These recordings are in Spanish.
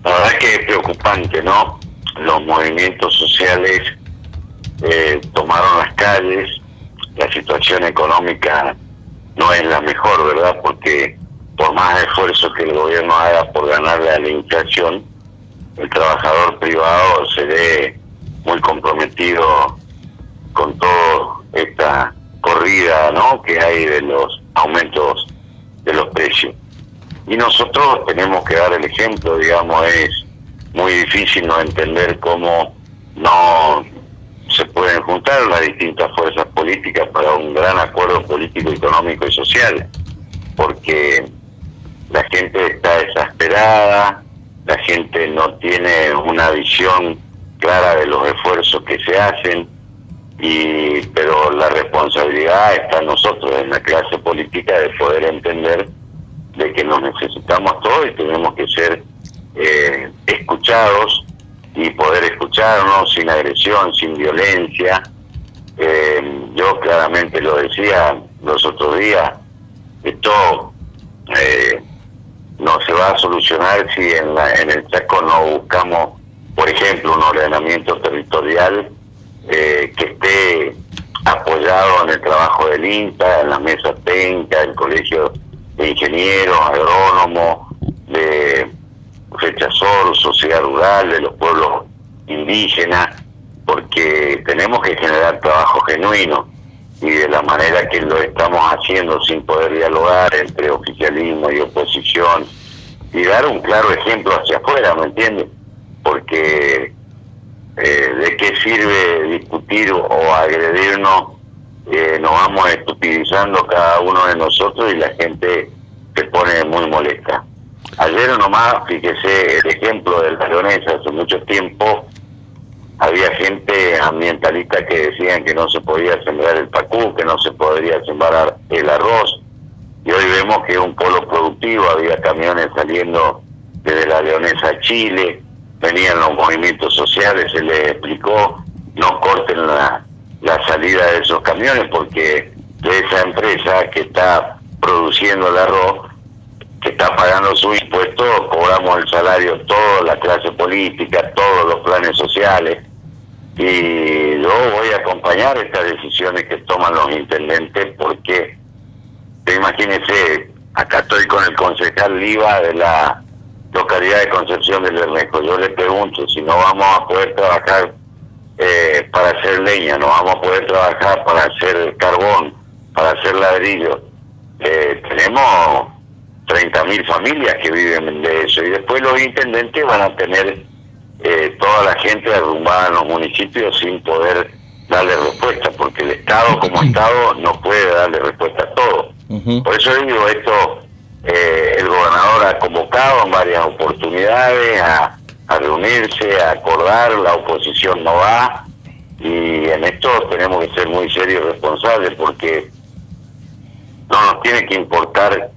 La verdad es que es preocupante, ¿no? Los movimientos sociales tomaron las calles, la situación económica no es la mejor, ¿verdad? Porque por más esfuerzo que el gobierno haga por ganarle a la inflación, el trabajador privado se ve muy comprometido con toda esta corrida, ¿no?, que hay de los aumentos de los precios. Y nosotros tenemos que dar el ejemplo, digamos. Es muy difícil no entender cómo no se pueden juntar las distintas fuerzas políticas para un gran acuerdo político, económico y social, porque la gente está desesperada, la gente no tiene una visión clara de los esfuerzos que se hacen, pero la responsabilidad está en nosotros, en la clase política, de poder entender de que nos necesitamos todos y tenemos que ser escuchados y poder escucharnos sin agresión, sin violencia. Yo claramente lo decía los otros días, esto no se va a solucionar si en el Chaco no buscamos, por ejemplo, un ordenamiento territorial que esté apoyado en el trabajo del INTA, en las mesas técnicas, el colegio de ingenieros, agrónomos, de Rechazor, sociedad rural, de los pueblos indígenas, porque tenemos que generar trabajo genuino, y de la manera que lo estamos haciendo, sin poder dialogar entre oficialismo y oposición, y dar un claro ejemplo hacia afuera, ¿me entiendes? Porque ¿de qué sirve discutir o agredirnos? Nos vamos estupidizando cada uno de nosotros y la gente se pone muy molesta. Ayer nomás, fíjese el ejemplo de la leonesa. Hace mucho tiempo había gente ambientalista que decían que no se podía sembrar el pacú, que no se podría sembrar el arroz, y hoy vemos que es un polo productivo. Había camiones saliendo desde la Leonesa a Chile, venían los movimientos sociales, se les explicó, no corten la salida de esos camiones, porque de esa empresa que está produciendo el arroz, que está pagando su impuesto, cobramos el salario toda la clase política, todos los planes sociales, y yo voy a acompañar estas decisiones que toman los intendentes, porque imagínense, acá estoy con el concejal Liva de la localidad de Concepción del Bermejo. Yo le pregunto si no vamos a poder trabajar para hacer leña, no vamos a poder trabajar para hacer carbón, para hacer ladrillo. Tenemos 30.000 familias que viven de eso, y después los intendentes van a tener toda la gente arrumbada en los municipios sin poder darle respuesta, porque el Estado como Estado no puede darle respuesta a todo. Por eso digo esto, el gobernador ha convocado en varias oportunidades a reunirse, a acordar, la oposición no va, y en esto tenemos que ser muy serios y responsables, porque no nos tiene que importar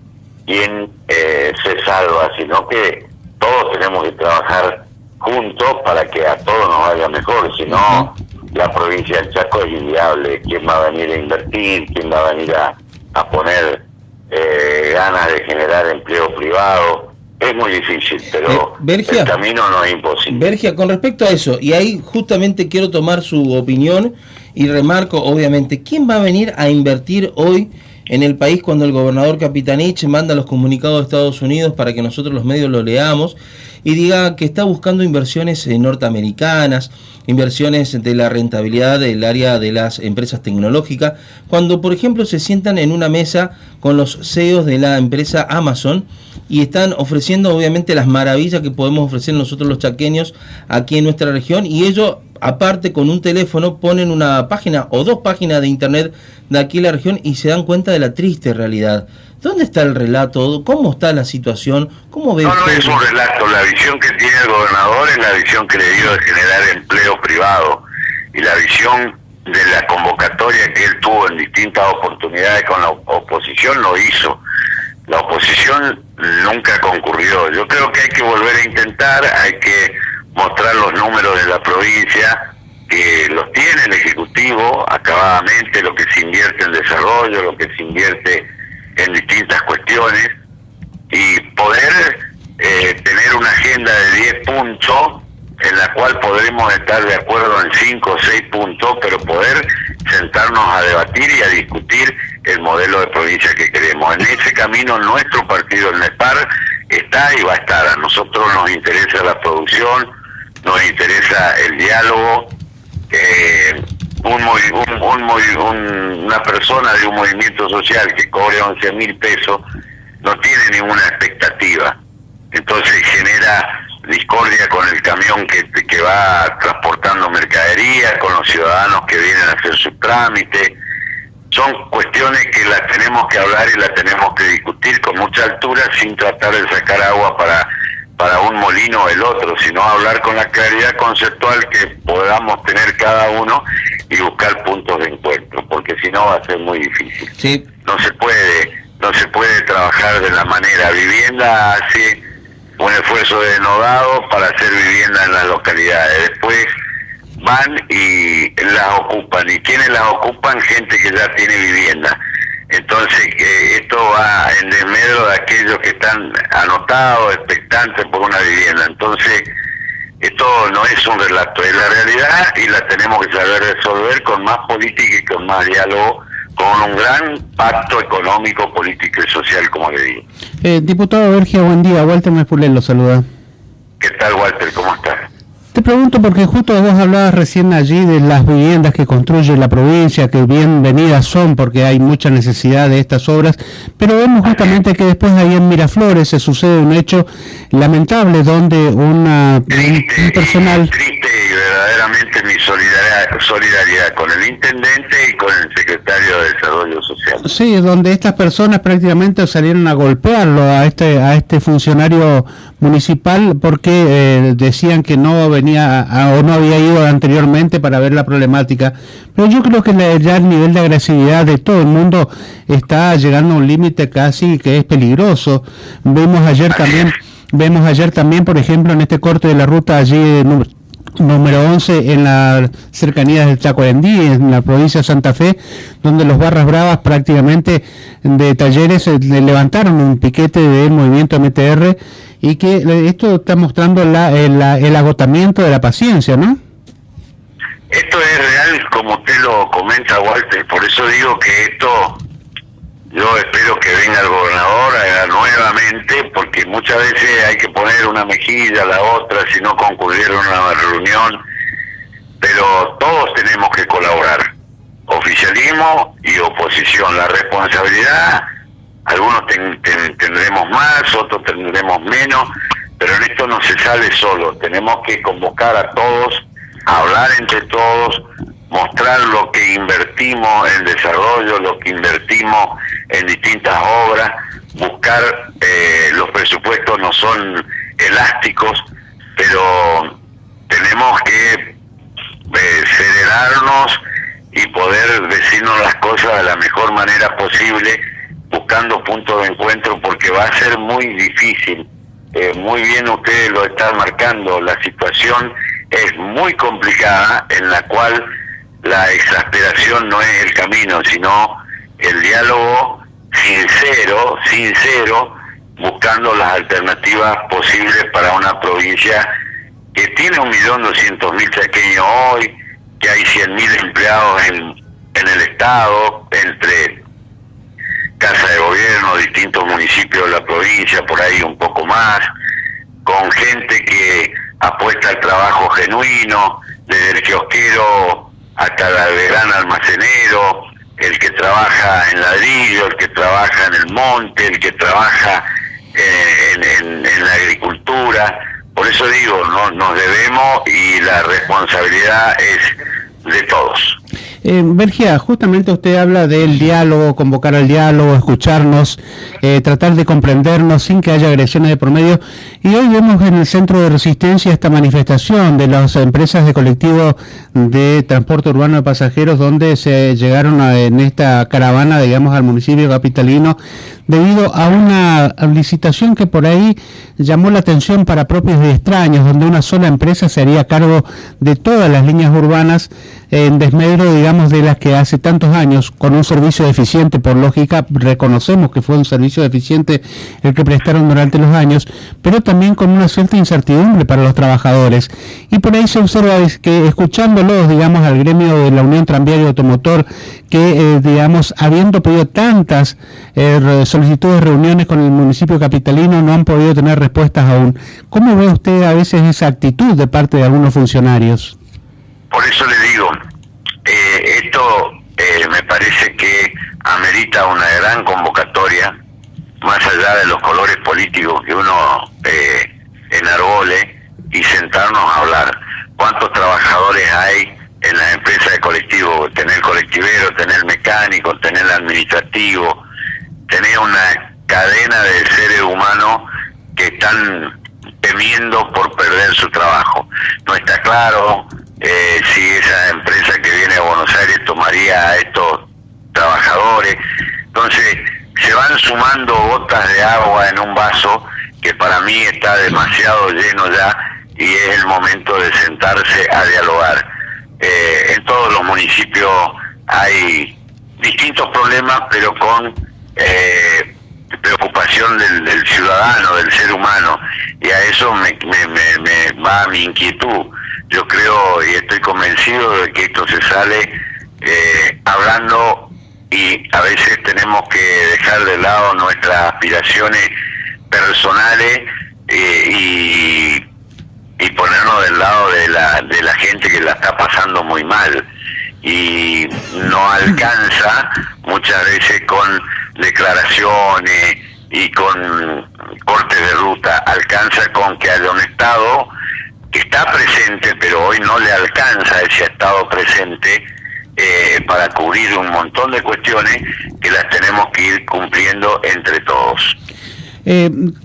quién se salva, sino que todos tenemos que trabajar juntos para que a todos nos vaya mejor. Si no, la provincia del Chaco es inviable. ¿Quién va a venir a invertir? ¿Quién va a venir a poner ganas de generar empleo privado? Es muy difícil, pero Vergia, el camino no es imposible. Vergia, con respecto a eso, y ahí justamente quiero tomar su opinión y remarco, obviamente, ¿quién va a venir a invertir hoy en el país cuando el gobernador Capitanich manda los comunicados de Estados Unidos para que nosotros los medios lo leamos y diga que está buscando inversiones norteamericanas, inversiones de la rentabilidad del área de las empresas tecnológicas, cuando por ejemplo se sientan en una mesa con los CEOs de la empresa Amazon y están ofreciendo obviamente las maravillas que podemos ofrecer nosotros los chaqueños aquí en nuestra región, y ellos aparte con un teléfono ponen una página o dos páginas de internet de aquí en la región y se dan cuenta de la triste realidad? ¿Dónde está el relato? ¿Cómo está la situación? ¿Cómo ve usted? No es un relato. La visión que tiene el gobernador es la visión que le dio de generar empleo privado, y la visión de la convocatoria que él tuvo en distintas oportunidades con la oposición lo hizo. La oposición nunca concurrió. Yo creo que hay que volver a intentar, hay que mostrar los números de la provincia, que los tiene el Ejecutivo acabadamente, lo que se invierte en desarrollo, lo que se invierte en distintas cuestiones, y poder tener una agenda de 10 punto en la cual podremos estar de acuerdo en 5 o 6 puntos, pero poder sentarnos a debatir y a discutir el modelo de provincia que queremos. En ese camino nuestro partido, el NEPAR, está y va a estar. A nosotros nos interesa la producción, nos interesa el diálogo. Una persona de un movimiento social que cobre 11.000 pesos no tiene ninguna expectativa, entonces genera discordia con el camión que va transportando mercadería, con los ciudadanos que vienen a hacer sus trámites. Son cuestiones que las tenemos que hablar y las tenemos que discutir con mucha altura, sin tratar de sacar agua para un molino o el otro, sino hablar con la claridad conceptual que podamos tener cada uno y buscar puntos de encuentro, porque si no va a ser muy difícil. Sí. No se puede trabajar de la manera. Vivienda hace un esfuerzo denodado para hacer vivienda en las localidades. Después van y las ocupan. ¿Y quiénes las ocupan? Gente que ya tiene vivienda. Entonces, esto va en desmedro de aquellos que están anotados, expectantes por una vivienda. Entonces, esto no es un relato, es la realidad y la tenemos que saber resolver con más política y con más diálogo, con un gran pacto económico, político y social, como le digo. Diputado Bergia, buen día. Walter Mespulén lo saluda. ¿Qué tal, Walter? ¿Cómo estás? Te pregunto porque justo vos hablabas recién allí de las viviendas que construye la provincia, que bienvenidas son porque hay mucha necesidad de estas obras, pero vemos justamente que después ahí en Miraflores se sucede un hecho lamentable donde un personal... Triste y verdaderamente mi solidaridad con el intendente y con el secretario de Desarrollo Social. Sí, donde estas personas prácticamente salieron a golpearlo a este funcionario municipal porque decían que no venía o no había ido anteriormente para ver la problemática. Pero yo creo que ya el nivel de agresividad de todo el mundo está llegando a un límite casi que es peligroso. Vemos ayer también, por ejemplo, en este corte de la ruta allí número 11 en las cercanías del Chacoendí, en la provincia de Santa Fe, donde los barras bravas prácticamente de talleres levantaron un piquete del movimiento MTR y que esto está mostrando el agotamiento de la paciencia, ¿no? Esto es real, como usted lo comenta, Walter, por eso digo que esto, yo espero que venga el gobernador nuevamente, porque muchas veces hay que poner una mejilla a la otra si no concurrieron a una reunión, pero todos tenemos que colaborar, oficialismo y oposición. La responsabilidad, algunos tendremos más, otros tendremos menos, pero en esto no se sale solo, tenemos que convocar a todos, a hablar entre todos, mostrar lo que invertimos en desarrollo, lo que invertimos en distintas obras, buscar, los presupuestos no son elásticos, pero tenemos que federarnos y poder decirnos las cosas de la mejor manera posible, buscando puntos de encuentro, porque va a ser muy difícil. Muy bien ustedes lo están marcando, la situación es muy complicada, en la cual la exasperación no es el camino, sino el diálogo sincero, buscando las alternativas posibles para una provincia que tiene 1.200.000 chaqueños hoy, que hay 100.000 empleados en el Estado, entre Casa de Gobierno, distintos municipios de la provincia, por ahí un poco más, con gente que apuesta al trabajo genuino, desde el kiosquero hasta el gran almacenero, el que trabaja en ladrillo, el que trabaja en el monte, el que trabaja en la agricultura. Por eso digo, nos debemos y la responsabilidad es de todos. Bergia, justamente usted habla del diálogo, convocar al diálogo, escucharnos, tratar de comprendernos sin que haya agresiones de por medio. Y hoy vemos en el Centro de Resistencia esta manifestación de las empresas de colectivo de transporte urbano de pasajeros, donde se llegaron en esta caravana, digamos, al municipio capitalino, debido a una licitación que por ahí llamó la atención para propios y extraños, donde una sola empresa se haría cargo de todas las líneas urbanas en desmedro, digamos, de las que hace tantos años, con un servicio deficiente, por lógica, reconocemos que fue un servicio deficiente el que prestaron durante los años, pero también con una cierta incertidumbre para los trabajadores. Y por ahí se observa que, escuchándolos, digamos, al gremio de la Unión Tranviaria Automotor, que, digamos, habiendo pedido tantas solicitudes de reuniones con el municipio capitalino, no han podido tener respuestas aún. ¿Cómo ve usted a veces esa actitud de parte de algunos funcionarios? Por eso le digo, esto me parece que amerita una gran convocatoria, más allá de los colores políticos que uno enarbole, y sentarnos a hablar. ¿Cuántos trabajadores hay en las empresas de colectivo? Tener colectivero, tener mecánico, tener administrativo, tener una cadena de seres humanos que están temiendo por perder su trabajo. No está claro si esa empresa que viene a Buenos Aires tomaría a estos trabajadores. Entonces se van sumando gotas de agua en un vaso que para mí está demasiado lleno ya, y es el momento de sentarse a dialogar. En todos los municipios hay distintos problemas, pero con preocupación del ciudadano, del ser humano, y a eso me va mi inquietud. Yo creo y estoy convencido de que esto se sale hablando, y a veces tenemos que dejar de lado nuestras aspiraciones personales y ponernos del lado de la gente que la está pasando muy mal, y no alcanza muchas veces con declaraciones y con cortes de ruta, alcanza con que haya un Estado que está presente, pero hoy no le alcanza ese Estado presente para cubrir un montón de cuestiones que las tenemos que ir cumpliendo entre todos.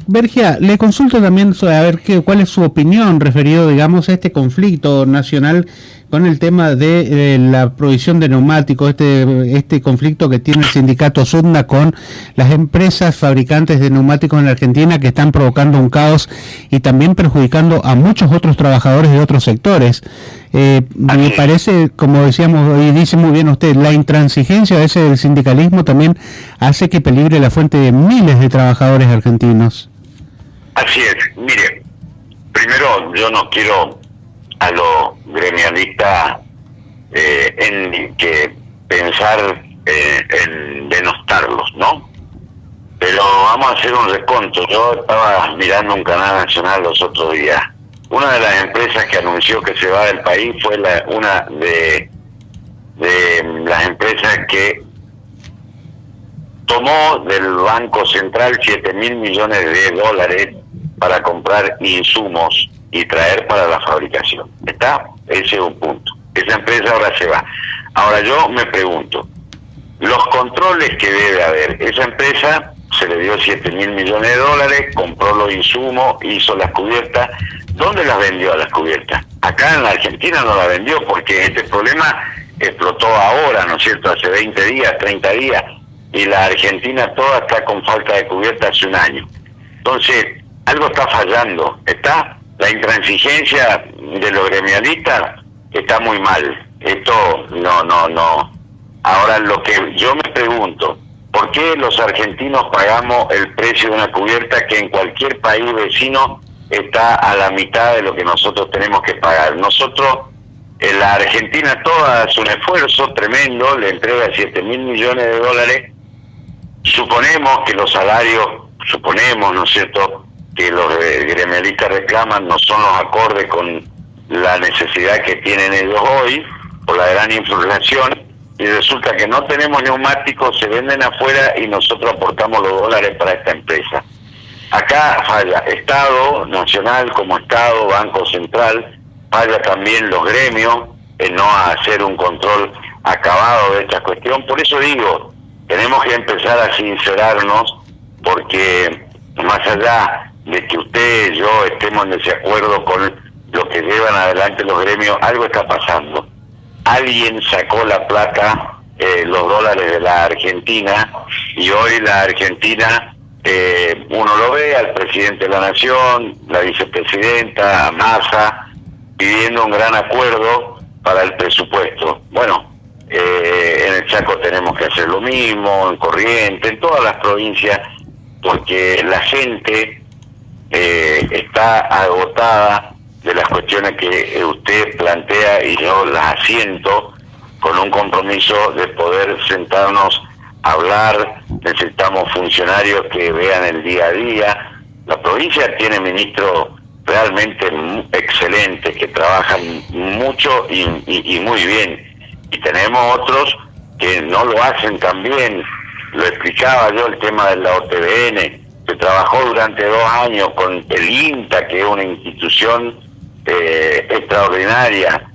Bergia, le consulto también a ver cuál es su opinión referido, digamos, a este conflicto nacional con el tema de la provisión de neumáticos, este conflicto que tiene el sindicato SUTNA con las empresas fabricantes de neumáticos en la Argentina, que están provocando un caos y también perjudicando a muchos otros trabajadores de otros sectores. Me parece, como decíamos y dice muy bien usted, la intransigencia de ese sindicalismo también hace que peligre la fuente de miles de trabajadores argentinos. Así es. Mire, primero yo no quiero a los gremialistas en que pensar en denostarlos, ¿no? Pero vamos a hacer un reconto. Yo estaba mirando un canal nacional los otros días. Una de las empresas que anunció que se va del país fue una de las empresas que tomó del Banco Central 7.000 millones de dólares para comprar insumos y traer para la fabricación. ¿Está? Ese es un punto. Esa empresa ahora se va. Ahora yo me pregunto, los controles que debe haber, esa empresa se le dio 7.000 millones de dólares, compró los insumos, hizo las cubiertas. ¿Dónde las vendió a las cubiertas? Acá en la Argentina no las vendió, porque este problema explotó ahora, ¿no es cierto?, hace 20 días, 30 días, y la Argentina toda está con falta de cubierta hace un año. Entonces, algo está fallando, ¿está? La intransigencia de los gremialistas está muy mal. Esto no. Ahora, lo que yo me pregunto, ¿por qué los argentinos pagamos el precio de una cubierta que en cualquier país vecino está a la mitad de lo que nosotros tenemos que pagar? Nosotros, en la Argentina toda hace un esfuerzo tremendo, le entrega 7.000 millones de dólares. Suponemos que los salarios, ¿no es cierto?, que los gremialistas reclaman no son los acordes con la necesidad que tienen ellos hoy por la gran inflación, y resulta que no tenemos neumáticos, se venden afuera y nosotros aportamos los dólares para esta empresa. Acá falla Estado Nacional como Estado, Banco Central, falla también los gremios en no hacer un control acabado de esta cuestión. Por eso digo, tenemos que empezar a sincerarnos, porque más allá de que usted y yo estemos en desacuerdo con lo que llevan adelante los gremios, algo está pasando. Alguien sacó la plata los dólares de la Argentina, y hoy la Argentina, uno lo ve al presidente de la Nación, la vicepresidenta, a Massa, pidiendo un gran acuerdo para el presupuesto. Bueno, en el Chaco tenemos que hacer lo mismo, en Corrientes, en todas las provincias, porque la gente está agotada de las cuestiones que usted plantea y yo las asiento, con un compromiso de poder sentarnos a hablar. Necesitamos funcionarios que vean el día a día. La provincia tiene ministros realmente excelentes, que trabajan mucho y muy bien, y tenemos otros que no lo hacen tan bien. Lo explicaba yo, el tema de la OTBN, que trabajó durante 2 años con el INTA, que es una institución extraordinaria,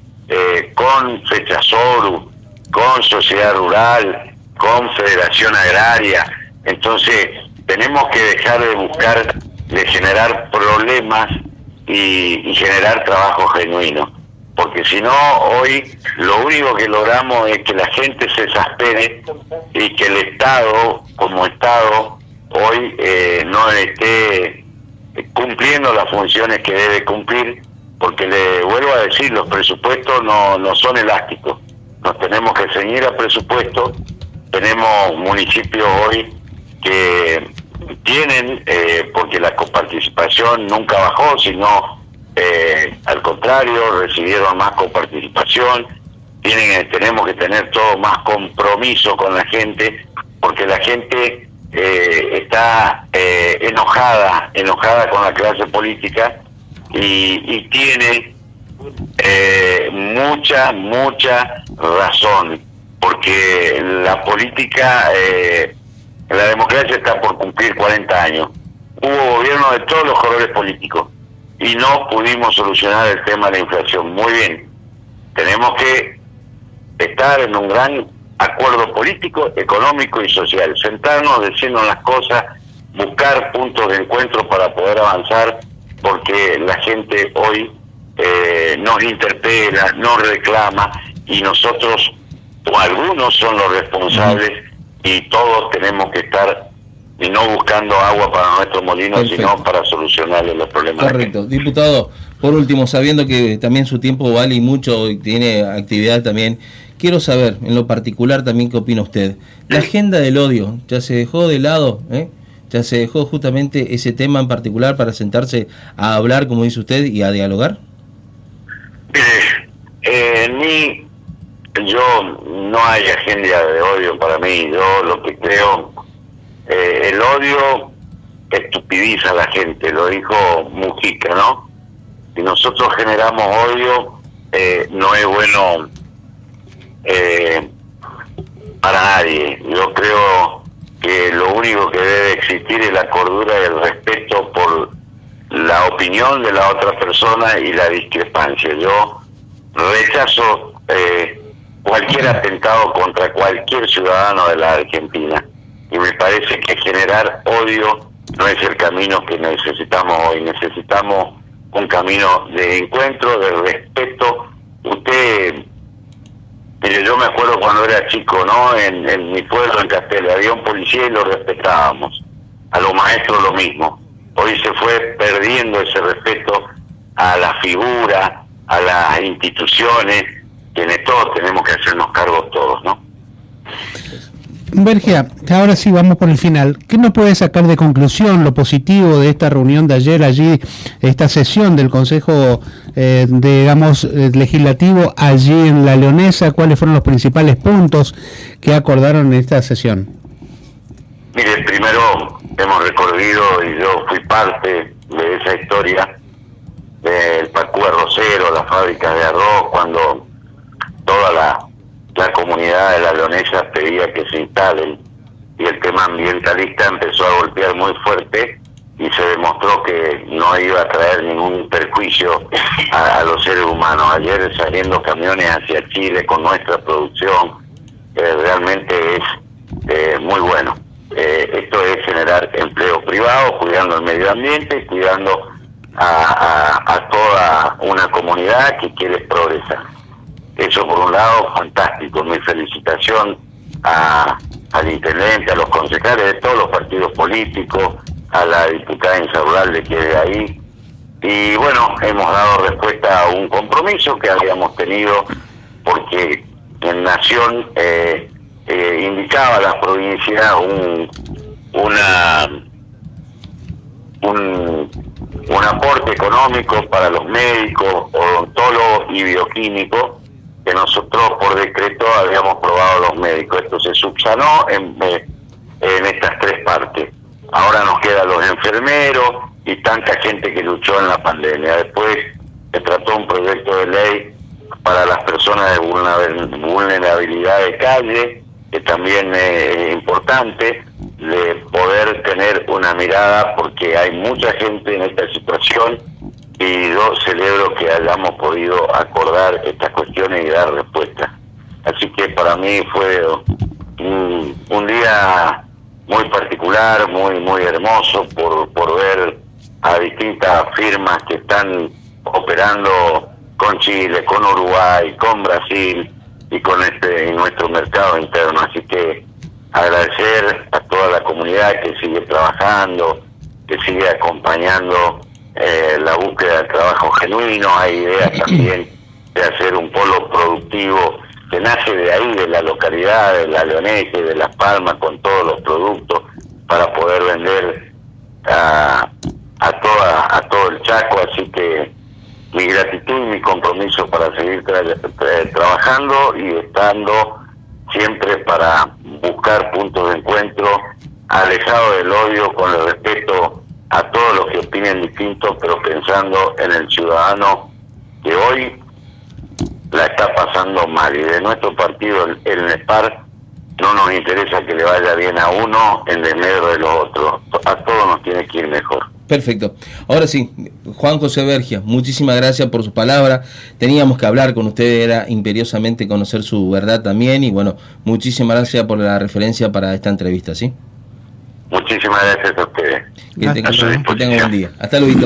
con FECHASORU, con Sociedad Rural, con Federación Agraria. Entonces tenemos que dejar de buscar, de generar problemas y generar trabajo genuino, porque si no, hoy lo único que logramos es que la gente se exaspere y que el Estado, como Estado, hoy no esté cumpliendo las funciones que debe cumplir, porque le vuelvo a decir, los presupuestos no son elásticos, nos tenemos que ceñir al presupuesto. Tenemos municipios hoy que tienen, porque la coparticipación nunca bajó, sino al contrario, recibieron más coparticipación. Tenemos que tener todo más compromiso con la gente, porque la gente está enojada con la clase política, y tiene mucha razón, porque la política, la democracia está por cumplir 40 años. Hubo gobierno de todos los colores políticos y no pudimos solucionar el tema de la inflación. Muy bien, tenemos que estar en un gran acuerdo político, económico y social, sentarnos, decirnos las cosas, buscar puntos de encuentro para poder avanzar, porque la gente hoy nos interpela, nos reclama, y nosotros, o algunos, son los responsables, y todos tenemos que estar, y no buscando agua para nuestro molino, perfecto, sino para solucionarle los problemas. Correcto. Diputado, por último, sabiendo que también su tiempo vale y mucho, y tiene actividad también, quiero saber, en lo particular también, ¿qué opina usted? La agenda del odio, ¿ya se dejó de lado? ¿Ya se dejó justamente ese tema en particular para sentarse a hablar, como dice usted, y a dialogar? No hay agenda de odio para mí. Yo lo que creo, el odio estupidiza a la gente, lo dijo Mujica, ¿no? Si nosotros generamos odio, no es bueno para nadie. Yo creo que lo único que debe existir es la cordura y el respeto por la opinión de la otra persona y la discrepancia. Yo rechazo cualquier atentado contra cualquier ciudadano de la Argentina, y me parece que generar odio no es el camino que necesitamos hoy. Necesitamos un camino de encuentro, de respeto. Mire, yo me acuerdo cuando era chico, ¿no? En mi pueblo, en Castel, había un policía y lo respetábamos. A los maestros lo mismo. Hoy se fue perdiendo ese respeto a la figura, a las instituciones, que en todos tenemos que hacernos cargo todos, ¿no? Vergea, ahora sí vamos por el final. ¿Qué nos puede sacar de conclusión lo positivo de esta reunión de ayer allí, esta sesión del Consejo, legislativo allí en La Leonesa? ¿Cuáles fueron los principales puntos que acordaron en esta sesión? Mire, primero hemos recorrido, y yo fui parte de esa historia, del Pacú Arrocero, las fábricas de arroz, cuando toda la comunidad de La Leonesa pedía que se instalen, y el tema ambientalista empezó a golpear muy fuerte, y se demostró que no iba a traer ningún perjuicio a los seres humanos. Ayer, saliendo camiones hacia Chile con nuestra producción, realmente es muy bueno. Esto es generar empleo privado, cuidando el medio ambiente, cuidando a toda una comunidad que quiere progresar. Eso por un lado, fantástico. Mi felicitación al intendente, a los concejales de todos los partidos políticos, a la diputada Insaurralde que es de ahí. Y bueno, hemos dado respuesta a un compromiso que habíamos tenido, porque en Nación indicaba a las provincias un aporte económico para los médicos, odontólogos y bioquímicos, que nosotros por decreto habíamos probado los médicos. Esto se subsanó en estas tres partes. Ahora nos quedan los enfermeros y tanta gente que luchó en la pandemia. Después se trató un proyecto de ley para las personas de vulnerabilidad de calle, que también es importante, de poder tener una mirada, porque hay mucha gente en esta situación, y yo celebro que hayamos podido acordar estas cuestiones y dar respuesta. Así que para mí fue un día muy particular, muy hermoso, por ver a distintas firmas que están operando con Chile, con Uruguay, con Brasil y con nuestro mercado interno. Así que agradecer a toda la comunidad que sigue trabajando, que sigue acompañando la búsqueda de trabajo genuino. Hay ideas también de hacer un polo productivo que nace de ahí, de la localidad, de La Leonesa, de Las Palmas, con todos los productos para poder vender a todo el Chaco. Así que mi gratitud y mi compromiso para seguir trabajando y estando siempre para buscar puntos de encuentro, alejado del odio, con el respeto a todos los que opinen distintos, pero pensando en el ciudadano que hoy la está pasando mal. Y de nuestro partido, el NESPAR, no nos interesa que le vaya bien a uno en desmedro de los otros. A todos nos tiene que ir mejor. Perfecto. Ahora sí, Juan José Bergia, muchísimas gracias por sus palabras. Teníamos que hablar con usted, era imperiosamente conocer su verdad también, y bueno, muchísimas gracias por la referencia para esta entrevista, ¿sí? Muchísimas gracias a ustedes. Que tenga un buen día. Hasta luego.